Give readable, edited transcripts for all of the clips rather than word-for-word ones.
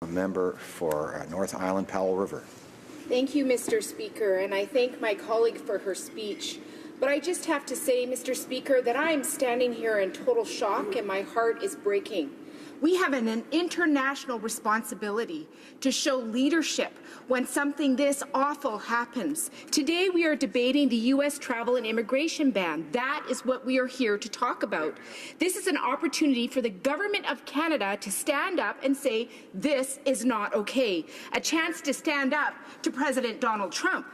A member for North Island, Powell River. Thank you, Mr. Speaker, and I thank my colleague for her speech. But I just have to say, Mr. Speaker, that I am standing here in total shock and my heart is breaking. We have an international responsibility to show leadership when something this awful happens. Today we are debating the U.S. travel and immigration ban. That is what we are here to talk about. This is an opportunity for the Government of Canada to stand up and say, this is not okay. A chance to stand up to President Donald Trump.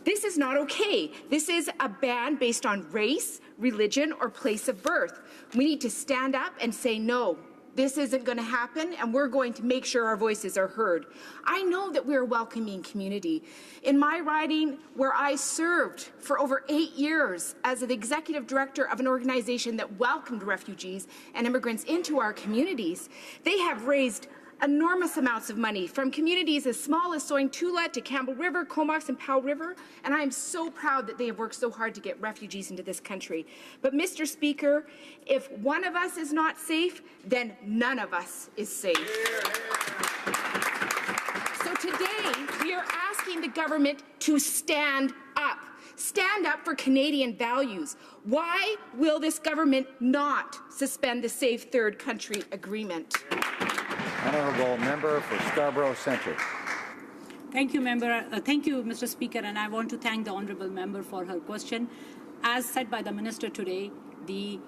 This is not okay. This is a ban based on race, religion, or place of birth. We need to stand up and say no. This isn't going to happen, and we're going to make sure our voices are heard. I know that we're a welcoming community. In my riding, where I served for over 8 years as an executive director of an organization that welcomed refugees and immigrants into our communities, they have raised enormous amounts of money from communities as small as Sointula to Campbell River, Comox, and Powell River, and I am so proud that they have worked so hard to get refugees into this country. But, Mr. Speaker, if one of us is not safe, then none of us is safe. So today, we are asking the government to stand up. Stand up for Canadian values. Why will this government not suspend the Safe Third Country Agreement? Honourable member for Scarborough Centre. Thank you, member. Thank you, Mr. Speaker, and I want to thank the honourable member for her question. As said by the minister today, the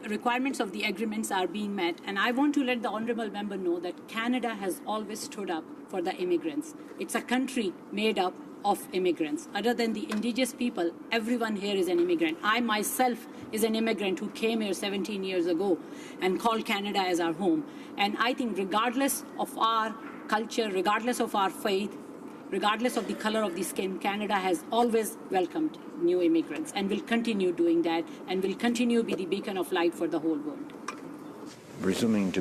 requirements of the agreements are being met, and I want to let the honourable member know that Canada has always stood up for the immigrants. It's a country made up of immigrants. Other than the indigenous people, everyone here is an immigrant. I myself is an immigrant who came here 17 years ago and called Canada as our home. And I think regardless of our culture, regardless of our faith, regardless of the color of the skin, Canada has always welcomed new immigrants and will continue doing that and will continue to be the beacon of light for the whole world. Resuming